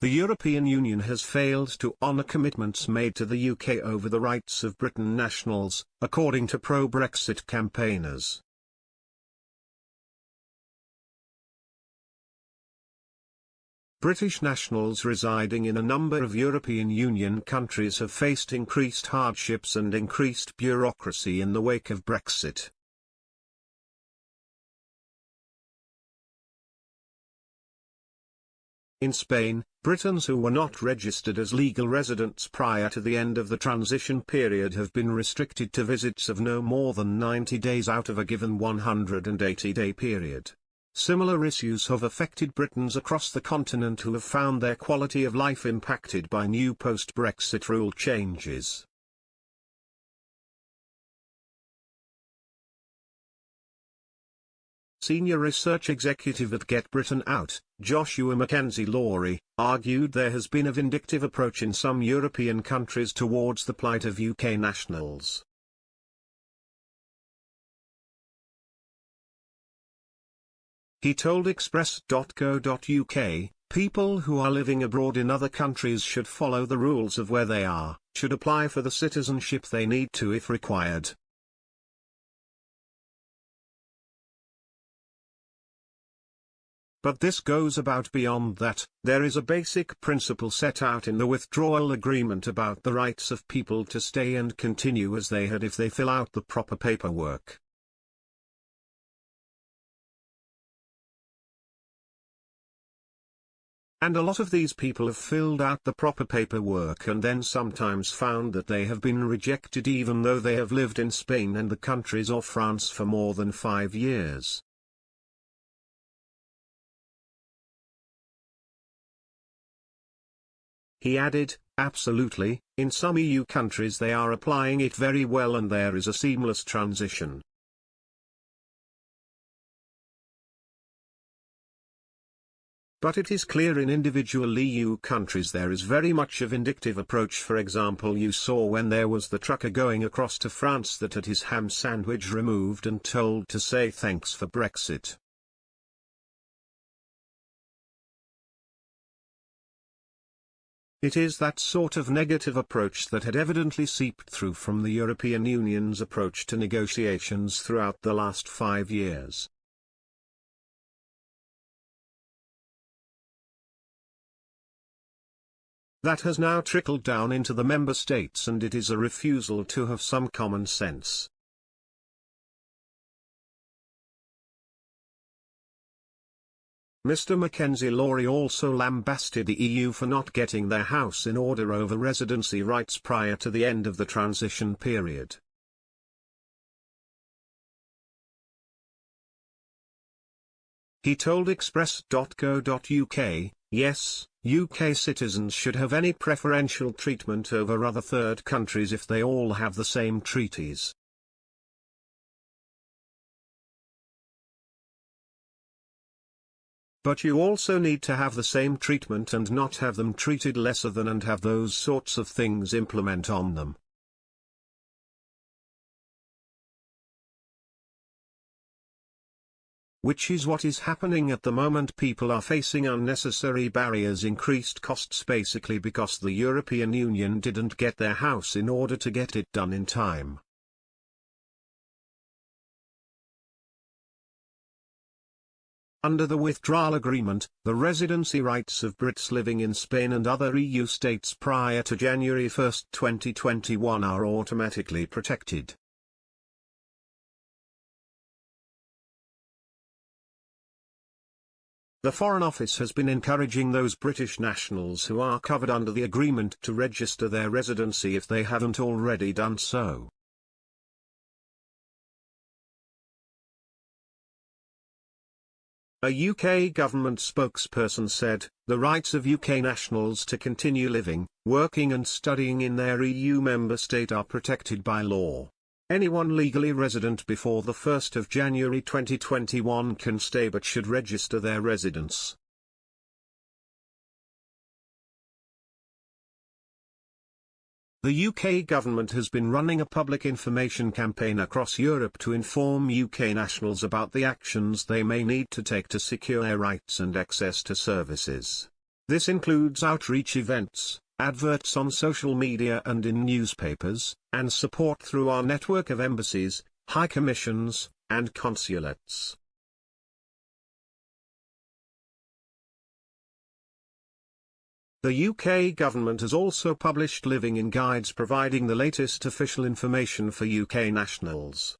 The European Union has failed to honour commitments made to the UK over the rights of Britain nationals, according to pro-Brexit campaigners. British nationals residing in a number of European Union countries have faced increased hardships and increased bureaucracy in the wake of Brexit. In Spain, Britons who were not registered as legal residents prior to the end of the transition period have been restricted to visits of no more than 90 days out of a given 180-day period. Similar issues have affected Britons across the continent who have found their quality of life impacted by new post-Brexit rule changes. Senior research executive at Get Britain Out, Joshua Mackenzie-Laurie, argued there has been a vindictive approach in some European countries towards the plight of UK nationals. He told Express.co.uk, people who are living abroad in other countries should follow the rules of where they are, should apply for the citizenship they need to if required. But this goes about beyond that. There is a basic principle set out in the withdrawal agreement about the rights of people to stay and continue as they had if they fill out the proper paperwork. And a lot of these people have filled out the proper paperwork and then sometimes found that they have been rejected even though they have lived in Spain and the countries or France for more than 5 years. He added, absolutely, in some EU countries they are applying it very well and there is a seamless transition. But it is clear in individual EU countries there is very much a vindictive approach. For example, you saw when there was the trucker going across to France that had his ham sandwich removed and told to say thanks for Brexit. It is that sort of negative approach that had evidently seeped through from the European Union's approach to negotiations throughout the last 5 years. That has now trickled down into the member states and it is a refusal to have some common sense. Mr. Mackenzie-Laurie also lambasted the EU for not getting their house in order over residency rights prior to the end of the transition period. He told Express.co.uk, yes, UK citizens should have any preferential treatment over other third countries if they all have the same treaties. But you also need to have the same treatment and not have them treated lesser than and have those sorts of things implement on them. Which is what is happening at the moment. People are facing unnecessary barriers, increased costs basically because the European Union didn't get their house in order to get it done in time. Under the withdrawal agreement, the residency rights of Brits living in Spain and other EU states prior to January 1, 2021 are automatically protected. The Foreign Office has been encouraging those British nationals who are covered under the agreement to register their residency if they haven't already done so. A UK government spokesperson said, the rights of UK nationals to continue living, working and studying in their EU member state are protected by law. Anyone legally resident before the 1st of January 2021 can stay but should register their residence. The UK government has been running a public information campaign across Europe to inform UK nationals about the actions they may need to take to secure their rights and access to services. This includes outreach events, adverts on social media and in newspapers, and support through our network of embassies, high commissions, and consulates. The UK government has also published living-in guides providing the latest official information for UK nationals.